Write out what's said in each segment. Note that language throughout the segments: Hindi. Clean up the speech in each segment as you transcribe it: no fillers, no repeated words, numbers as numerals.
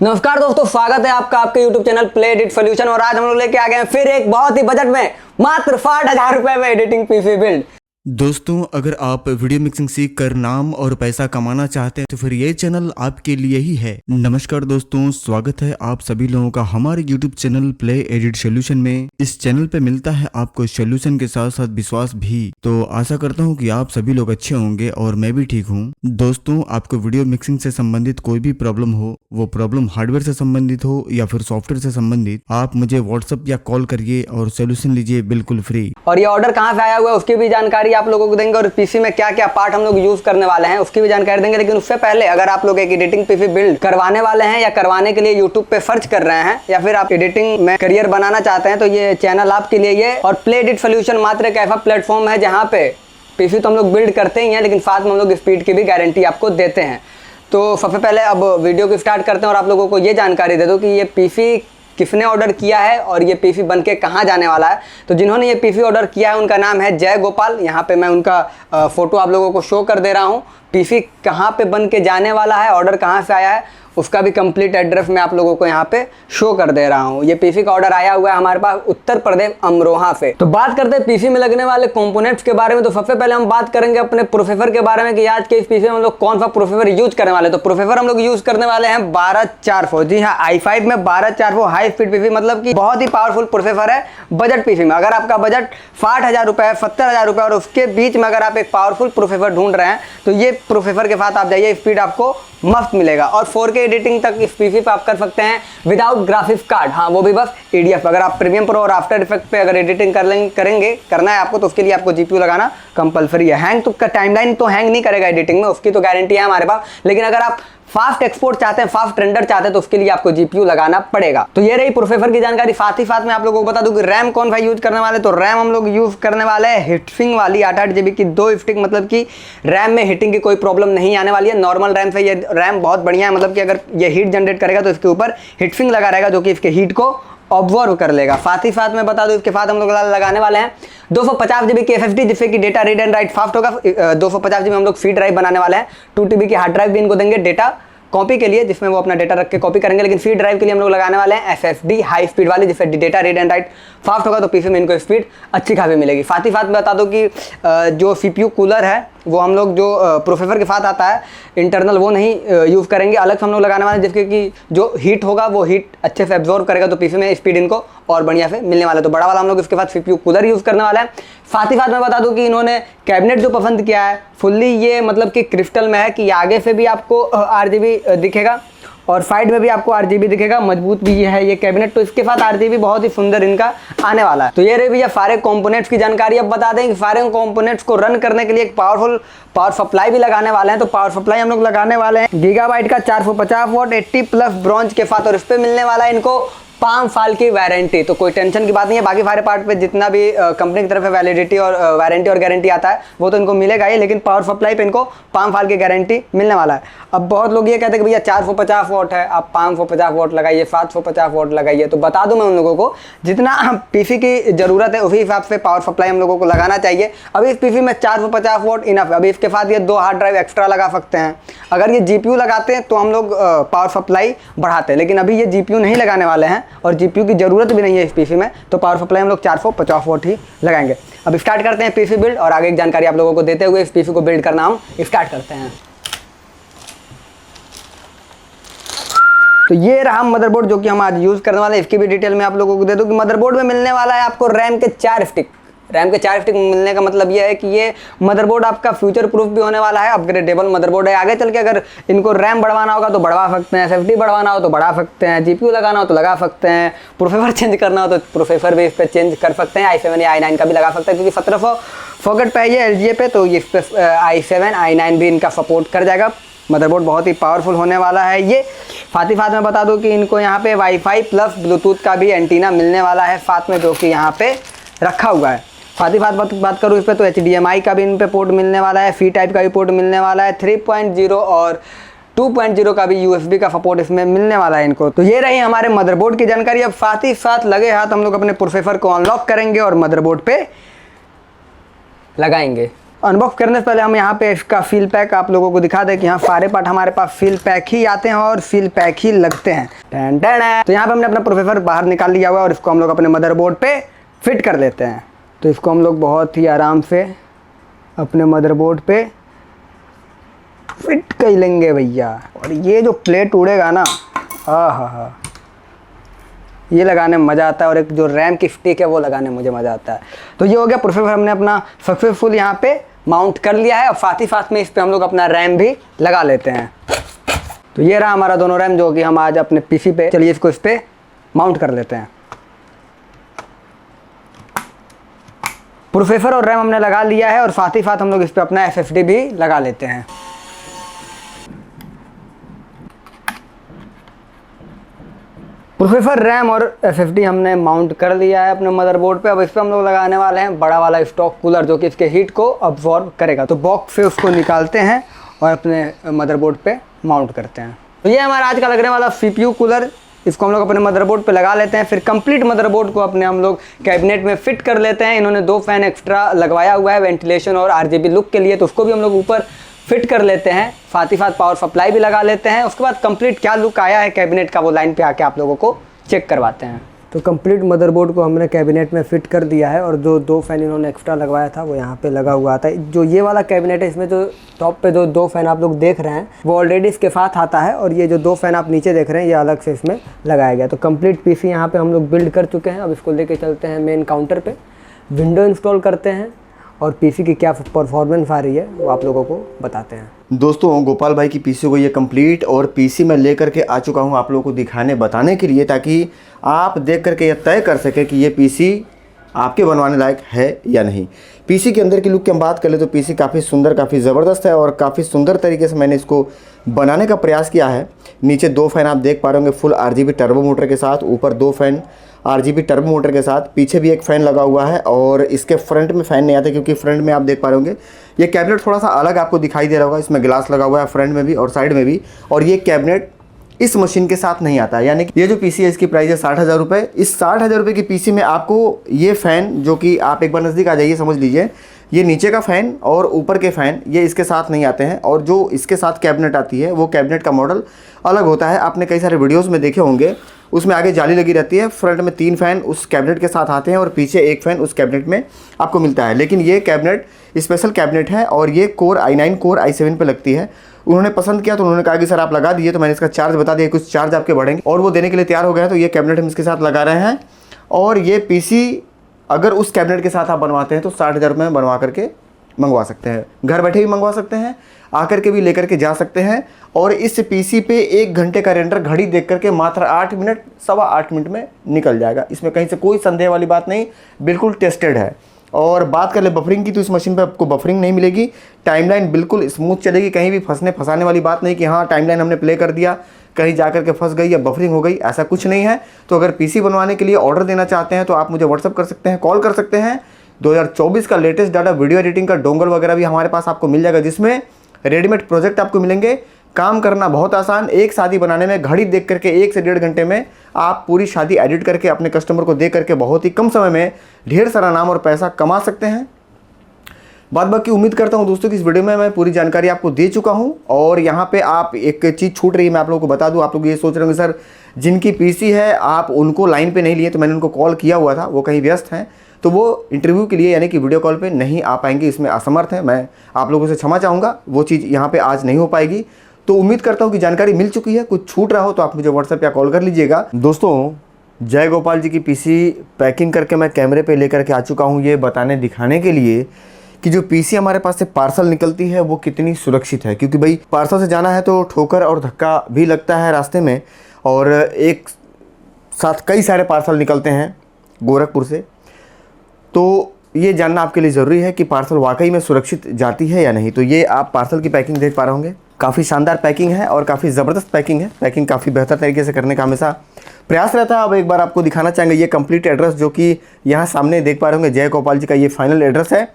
नमस्कार दोस्तों, स्वागत है आपका आपके YouTube channel play edit solution. और आज हम लोग लेके आ गए हैं फिर एक बहुत ही बजट में मात्र 60,000 रुपए में एडिटिंग पीसी बिल्ड। दोस्तों, अगर आप वीडियो मिक्सिंग सीख कर नाम और पैसा कमाना चाहते हैं तो फिर ये चैनल आपके लिए ही है। नमस्कार दोस्तों, स्वागत है आप सभी लोगों का हमारे YouTube channel play edit solution में। इस चैनल पे मिलता है आपको सॉल्यूशन के साथ साथ विश्वास भी। तो आशा करता हूँ कि आप सभी लोग अच्छे होंगे और मैं भी ठीक हूँ। दोस्तों, आपको वीडियो मिक्सिंग से संबंधित कोई भी प्रॉब्लम हो, वो प्रॉब्लम हार्डवेयर से संबंधित हो या फिर सॉफ्टवेयर से संबंधित, आप मुझे व्हाट्सएप या कॉल करिए और सोल्यूशन लीजिए बिल्कुल फ्री। और ये ऑर्डर कहाँ से आया हुआ है उसकी भी जानकारी आप लोगों को देंगे और पीसी में क्या क्या पार्ट हम लोग यूज करने वाले हैं उसकी भी जानकारी देंगे। लेकिन उससे पहले अगर आप लोग एक एडिटिंग पीसी बिल्ड करवाने वाले हैं या करवाने के लिए यूट्यूब पे सर्च कर रहे हैं या फिर आप एडिटिंग में करियर बनाना चाहते हैं तो ये चैनल आपके लिए ये। और प्ले एडिट सॉल्यूशन मात्र एक ऐसा प्लेटफॉर्म है जहाँ पे पीसी तो हम लोग बिल्ड करते ही हैं, लेकिन साथ में हम लोग स्पीड की भी गारंटी आपको देते हैं। तो सबसे पहले अब वीडियो को स्टार्ट करते हैं और आप लोगों को ये जानकारी दे दो कि ये पीसी किसने ऑर्डर किया है और ये पीसी बन के कहाँ जाने वाला है। तो जिन्होंने ये पीसी ऑर्डर किया है उनका नाम है जय गोपाल। यहाँ पे मैं उनका फोटो आप लोगों को शो कर दे रहा हूँ। पीसी कहाँ पे बन के जाने वाला है, ऑर्डर कहाँ से आया है, उसका भी कंप्लीट एड्रेस मैं आप लोगों को यहाँ पे शो कर दे रहा हूँ। ये पीसी का ऑर्डर आया हुआ है हमारे पास उत्तर प्रदेश अमरोहा से। तो बात करते हैं पीसी में लगने वाले कंपोनेंट्स के बारे में। तो सबसे पहले हम बात करेंगे अपने प्रोसेसर के बारे में कि आज के इस पीसी में हम लोग कौन सा प्रोसेसर यूज करने वाले। तो प्रोसेसर हम लोग यूज करने वाले हैं 12400। जी हाँ, i5 में 12400 हाई स्पीड पीसी, मतलब कि बहुत ही पावरफुल प्रोसेसर है बजट पीसी में। अगर आपका बजट 60,000 रुपए है, 70,000 रुपए और उसके बीच में अगर आप एक पावरफुल प्रोसेसर ढूंढ रहे हैं तो ये प्रोसेसर के साथ आप जाइए, स्पीड आपको मस्त मिलेगा। और 4K एडिटिंग तक इस पीसी पे आप कर सकते हैं विदाउट ग्राफिक्स कार्ड। हाँ, वो भी बस EDF। अगर आप प्रीमियम प्रो और आफ्टर इफेक्ट पे अगर एडिटिंग करना है आपको तो उसके लिए आपको जीपीयू लगाना कंपलसरी है। हैंग तो टाइमलाइन तो हैंग नहीं करेगा एडिटिंग में, उसकी तो गारंटी है हमारे पास। लेकिन अगर आप फास्ट एक्सपोर्ट चाहते हैं, फास्ट रेंडर चाहते हैं तो उसके लिए आपको जीपीयू लगाना पड़ेगा। तो ये रही प्रोसेसर की जानकारी। साथ ही साथ में आप लोगों को बता दूं कि रैम कौन सा यूज करने वाले। तो रैम हम लोग यूज करने वाले हैं हीटसिंक वाली 8 GB की 2 स्टिक, मतलब कि रैम में हीटिंग की कोई प्रॉब्लम नहीं आने वाली है। नॉर्मल रैम से ये रैम बहुत बढ़िया है, मतलब कि अगर ये हीट जनरेट करेगा तो इसके ऊपर हीटसिंक लगा रहेगा जो कि इसके हीट को ऑब्जर्व कर लेगा। साथ ही साथ मैं बता दूं इसके साथ हम लोग लगाने वाले हैं 250 GB की SSD, जिससे कि data read and right fast होगा। 250 GB हम लोग सी ड्राइव बनाने वाले हैं। 2 TB की हार्ड ड्राइव भी इनको देंगे डेटा कॉपी के लिए, जिसमें वो अपना डेटा रख के कॉपी करेंगे। लेकिन सी ड्राइव के लिए हम लोग लगाने वाले हैं SSD हाई स्पीड वाली, जिससे data read and right fast होगा तो पीसी में इनको स्पीड अच्छी खासी मिलेगी। साथ ही साथ बता दो कि जो CPU कूलर है वो हम लोग जो प्रोसेसर के साथ आता है इंटरनल, वो नहीं यूज़ करेंगे, अलग से हम लोग लगाने वाले हैं, जिसके कि जो हीट होगा वो हीट अच्छे से एब्जॉर्व करेगा तो पीसी में स्पीड इनको और बढ़िया से मिलने वाला है। तो बड़ा वाला हम लोग इसके साथ CPU कूलर यूज़ करने वाला है। साथ ही साथ मैं बता दूं कि इन्होंने कैबिनेट जो पसंद किया है फुल्ली ये मतलब कि क्रिस्टल में है, कि आगे से भी आपको RGB दिखेगा और साइड में भी आपको RGB दिखेगा। मजबूत भी ये है ये कैबिनेट, तो इसके साथ RGB बहुत ही सुंदर इनका आने वाला है। तो ये रही भैया सारे कंपोनेंट्स की जानकारी। अब बता दें कि सारे कंपोनेंट्स को रन करने के लिए एक पावरफुल पावर सप्लाई भी लगाने वाले हैं। तो पावर सप्लाई हम लोग लगाने वाले हैं गीगाबाइट का 450 वॉट 80+ ब्रॉन्ज के साथ, और इस पर मिलने वाला है इनको 5 साल की वारंटी। तो कोई टेंशन की बात नहीं है। बाकी सारे पार्ट पे जितना भी कंपनी की तरफ से वैलिडिटी और वारंटी और गारंटी आता है वो तो इनको मिलेगा ही, लेकिन पावर सप्लाई पे इनको 5 साल की गारंटी मिलने वाला है। अब बहुत लोग ये कहते हैं कि भैया 450 वॉट है, आप 550 वॉट लगाइए, 750 वॉट लगाइए। तो बता दूं मैं उन लोगों को जितना पीसी की ज़रूरत है उसी हिसाब से पावर सप्लाई हम लोगों को लगाना चाहिए। अभी इस पीसी में 450 वॉट इनफ है। अभी इसके साथ ये 2 हार्ड ड्राइव एक्स्ट्रा लगा सकते हैं। अगर ये जीपीयू लगाते हैं तो हम लोग पावर सप्लाई बढ़ाते हैं, लेकिन अभी ये जीपीयू नहीं लगाने वाले हैं और जीपीयू की ज़रूरत भी नहीं है इस पीसी में, तो पावर सप्लाई हम लोग 450 वॉट ही लगाएंगे। अब स्टार्ट करते हैं पीसी बिल्ड और आगे की जानकारी आप लोगों को देते हुए इस पीसी को बिल्ड करना हम स्टार्ट करते हैं। तो ये रहा मदरबोर्ड जो कि हम आज यूज़ करने वाले हैं। इसकी भी डिटेल में आप लोगों को दे दूं कि मदरबोर्ड में मिलने वाला है आपको रैम के 4 स्टिक। रैम के 4 स्टिक मिलने का मतलब ये है कि ये मदरबोर्ड आपका फ्यूचर प्रूफ भी होने वाला है, अपग्रेडेबल मदरबोर्ड है। आगे चल के अगर इनको रैम बढ़वाना होगा तो बढ़वा सकते हैं, SSD बढ़वाना हो तो बढ़ा सकते हैं, GPU लगाना हो तो लगा सकते हैं, प्रोसेसर चेंज करना हो तो प्रोसेसर भी इस पर चेंज कर सकते हैं। i7 या i9 का भी लगा सकते हैं, क्योंकि 1700 फॉकेट पे है ये LGA पे, तो ये इस पर i7 i9 भी इनका सपोर्ट कर जाएगा। मदरबोर्ड बहुत ही पावरफुल होने वाला है ये। साथ ही साथ मैं बता दूं कि इनको यहाँ पे वाईफाई प्लस ब्लूटूथ का भी एंटीना मिलने वाला है साथ में, जो कि यहाँ पे रखा हुआ है। साथ ही साथ बात करूँ इस पर तो HDMI का भी इन पे पोर्ट मिलने वाला है, C टाइप का भी पोर्ट मिलने वाला है, 3.0 और 2.0 का भी USB का सपोर्ट इसमें मिलने वाला है इनको। तो ये रही हमारे मदरबोर्ड की जानकारी। अब साथ ही साथ लगे हाथ हम लोग अपने प्रोसेसर को अनलॉक करेंगे और मदरबोर्ड पे लगाएंगे। अनबॉक्स करने से पहले हम यहाँ पे इसका सील पैक आप लोगों को दिखा दें कि यहाँ सारे पार्ट हमारे पास सील पैक ही आते हैं और सील पैक ही लगते हैं। टन टन। तो यहाँ पे हमने अपना प्रोसेसर बाहर निकाल लिया हुआ है और इसको हम लोग अपने मदरबोर्ड पे फिट कर लेते हैं। तो इसको हम लोग बहुत ही आराम से अपने मदरबोर्ड पे फिट कर लेंगे भैया। और ये जो प्लेट उड़ेगा ना, हा, ये लगाने में मज़ा आता है और एक जो रैम की स्टिक है वो लगाने में मुझे मज़ा आता है। तो ये हो गया प्रोसेसर हमने अपना सक्सेसफुल यहाँ पे माउंट कर लिया है और साथ ही साथ में इस पे हम लोग अपना रैम भी लगा लेते हैं। तो ये रहा हमारा दोनों रैम जो कि हम आज अपने पीसी पे, चलिए इसको इस पे माउंट कर लेते हैं। प्रोसेसर और रैम हमने लगा लिया है और साथ ही साथ हम लोग इस पे अपना SSD भी लगा लेते हैं। प्रोसेसर, रैम और SSD हमने माउंट कर लिया है अपने मदरबोर्ड पे। अब इस पे हम लोग लगाने वाले हैं बड़ा वाला स्टॉक कूलर जो कि इसके हीट को अब्जॉर्ब करेगा। तो बॉक्स से उसको निकालते हैं और अपने मदरबोर्ड पे माउंट करते हैं। तो ये हमारा आज का लगने वाला CPU कूलर, इसको हम लोग अपने मदरबोर्ड पे लगा लेते हैं। फिर कंप्लीट मदरबोर्ड को अपने हम लोग कैबिनेट में फिट कर लेते हैं। इन्होंने 2 फैन एक्स्ट्रा लगवाया हुआ है वेंटिलेशन और RGB लुक के लिए, तो उसको भी हम लोग ऊपर फिट कर लेते हैं। साथ ही साथ पावर सप्लाई भी लगा लेते हैं। उसके बाद कंप्लीट क्या लुक आया है कैबिनेट का वो लाइन पे आके आप लोगों को चेक करवाते हैं। तो कंप्लीट मदरबोर्ड को हमने कैबिनेट में फिट कर दिया है और जो 2 फैन इन्होंने एक्स्ट्रा लगवाया था वो यहाँ पे लगा हुआ था। जो ये वाला कैबिनेट है इसमें जो टॉप पे जो 2 फैन आप लोग देख रहे हैं वो ऑलरेडी इसके साथ आता है और ये जो 2 फैन आप नीचे देख रहे हैं ये अलग से इसमें लगाया गया। तो कंप्लीट पीसी यहाँ पे हम लोग बिल्ड कर चुके हैं। अब इसको लेके चलते हैं मेन काउंटर पे, विंडो इंस्टॉल करते हैं और पीसी की क्या परफॉर्मेंस आ रही है वो आप लोगों को बताते हैं। दोस्तों, गोपाल भाई की पीसी को ये कंप्लीट और पीसी मैं लेकर के आ चुका हूँ आप लोगों को दिखाने बताने के लिए, ताकि आप देख करके ये तय कर सके कि ये पीसी आपके बनवाने लायक है या नहीं। पीसी के अंदर की लुक की हम बात कर ले तो पीसी काफ़ी सुंदर, काफ़ी ज़बरदस्त है और काफ़ी सुंदर तरीके से मैंने इसको बनाने का प्रयास किया है। नीचे 2 फैन आप देख पा रहे होंगे फुल RGB टर्बो मोटर के साथ, ऊपर 2 फैन RGB टर्बो मोटर के साथ, पीछे भी एक फ़ैन लगा हुआ है और इसके फ्रंट में फ़ैन नहीं आता क्योंकि फ्रंट में आप देख पा रहे होंगे ये कैबिनेट थोड़ा सा अलग आपको दिखाई दे रहा होगा। इसमें ग्लास लगा हुआ है फ्रंट में भी और साइड में भी, और ये कैबिनेट इस मशीन के साथ नहीं आता है। यानी कि ये जो पीसी है इसकी प्राइस है 60,000 रुपये। इस 60,000 रुपये की पीसी में आपको ये फ़ैन, जो कि आप एक बार नज़दीक आ जाइए समझ लीजिए, ये नीचे का फ़ैन और ऊपर के फ़ैन ये इसके साथ नहीं आते हैं। और जो इसके साथ कैबिनेट आती है वो कैबिनेट का मॉडल अलग होता है। आपने कई सारे वीडियोस में देखे होंगे, उसमें आगे जाली लगी रहती है, फ्रंट में 3 फैन उस कैबिनेट के साथ आते हैं और पीछे 1 फैन उस कैबिनेट में आपको मिलता है। लेकिन ये कैबिनेट स्पेशल कैबिनेट है और ये कोर i9 कोर i7 पे लगती है। उन्होंने पसंद किया तो उन्होंने कहा कि सर आप लगा दीजिए, तो मैंने इसका चार्ज बता दिया, कुछ चार्ज आपके बढ़ेंगे, और वो देने के लिए तैयार हो गए हैं। तो ये कैबिनेट हम इसके साथ लगा रहे हैं। और ये पीसी अगर उस कैबिनेट के साथ आप बनवाते हैं तो 60,000 रुपये में बनवा करके मंगवा सकते हैं, घर बैठे भी मंगवा सकते हैं, आकर के भी लेकर के जा सकते हैं। और इस पीसी पे 1 घंटे का रेंडर घड़ी देख करके मात्र 8 मिनट, 8.25 मिनट में निकल जाएगा। इसमें कहीं से कोई संदेह वाली बात नहीं, बिल्कुल टेस्टेड है। और बात कर ले बफरिंग की तो इस मशीन पे आपको बफरिंग नहीं मिलेगी, टाइमलाइन बिल्कुल स्मूथ चलेगी, कहीं भी फंसाने वाली बात नहीं कि हाँ टाइमलाइन हमने प्ले कर दिया कहीं जा कर के फंस गई या बफरिंग हो गई, ऐसा कुछ नहीं है। तो अगर पीसी बनवाने के लिए ऑर्डर देना चाहते हैं तो आप मुझे व्हाट्सअप कर सकते हैं, कॉल कर सकते हैं। 2024 का लेटेस्ट डाटा, वीडियो एडिटिंग का डोंगल वगैरह भी हमारे पास आपको मिल जाएगा, जिसमें रेडीमेड प्रोजेक्ट आपको मिलेंगे। काम करना बहुत आसान, एक शादी बनाने में घड़ी देख करके 1 से 1.5 घंटे में आप पूरी शादी एडिट करके अपने कस्टमर को दे करके बहुत ही कम समय में ढेर सारा नाम और पैसा कमा सकते हैं। बात बाकी उम्मीद करता हूं दोस्तों कि इस वीडियो में मैं पूरी जानकारी आपको दे चुका हूं। और यहाँ पे आप एक चीज़ छूट रही है, मैं आप लोगों को बता दूं। आप लोग ये सोच रहे होंगे सर जिनकी पीसी है आप उनको लाइन पे नहीं लिए, तो मैंने उनको कॉल किया हुआ था, वो कहीं व्यस्त हैं, तो वो इंटरव्यू के लिए यानी कि वीडियो कॉल पे नहीं आ पाएंगे, इसमें असमर्थ है। मैं आप लोगों से क्षमा चाहूँगा, वो चीज़ यहाँ पे आज नहीं हो पाएगी। तो उम्मीद करता हूँ कि जानकारी मिल चुकी है। कुछ छूट रहा हो तो आप मुझे व्हाट्सएप या कॉल कर लीजिएगा। दोस्तों, जय गोपाल जी की पीसी पैकिंग करके मैं कैमरे पे लेकर के आ चुका हूँ, ये बताने दिखाने के लिए कि जो पीसी हमारे पास से पार्सल निकलती है वो कितनी सुरक्षित है। क्योंकि भाई पार्सल से जाना है तो ठोकर और धक्का भी लगता है रास्ते में, और एक साथ कई सारे पार्सल निकलते हैं गोरखपुर से। तो ये जानना आपके लिए ज़रूरी है कि पार्सल वाकई में सुरक्षित जाती है या नहीं। तो ये आप पार्सल की पैकिंग देख पा रहे होंगे, काफ़ी शानदार पैकिंग है और काफ़ी ज़बरदस्त पैकिंग है। पैकिंग काफ़ी बेहतर तरीके से करने का हमेशा प्रयास रहता है। अब एक बार आपको दिखाना चाहेंगे ये कंप्लीट एड्रेस, जो कि यहाँ सामने देख पा रहे होंगे जय गोपाल जी का ये फाइनल एड्रेस है,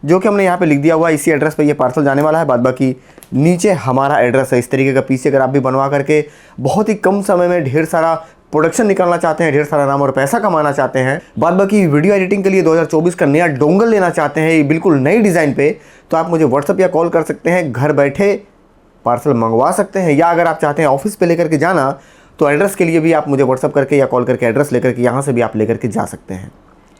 जो कि हमने यहाँ पे लिख दिया हुआ है। इसी एड्रेस पे ये पार्सल जाने वाला है। बाद बाकी नीचे हमारा एड्रेस है। इस तरीके का पीसी अगर आप भी बनवा करके बहुत ही कम समय में ढेर सारा प्रोडक्शन निकालना चाहते हैं, ढेर सारा नाम और पैसा कमाना चाहते हैं, बाद बाकी वीडियो एडिटिंग के लिए 2024 का नया डोंगल लेना चाहते हैं, ये बिल्कुल नई डिज़ाइन पे, तो आप मुझे व्हाट्सअप या कॉल कर सकते हैं। घर बैठे पार्सल मंगवा सकते हैं, या अगर आप चाहते हैं ऑफिस पे लेकर के जाना तो एड्रेस के लिए भी आप मुझे व्हाट्सअप करके या कॉल करके एड्रेस लेकर के यहाँ से भी आप लेकर के जा सकते हैं।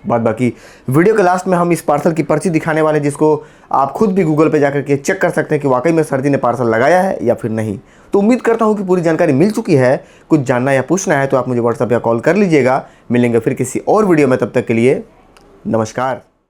बाद बाकी वीडियो के लास्ट में हम इस पार्सल की पर्ची दिखाने वाले, जिसको आप खुद भी गूगल पे जाकर के चेक कर सकते हैं कि वाकई में सर जी ने पार्सल लगाया है या फिर नहीं। तो उम्मीद करता हूँ कि पूरी जानकारी मिल चुकी है। कुछ जानना या पूछना है तो आप मुझे व्हाट्सअप या कॉल कर लीजिएगा। मिलेंगे फिर किसी और वीडियो में, तब तक के लिए नमस्कार।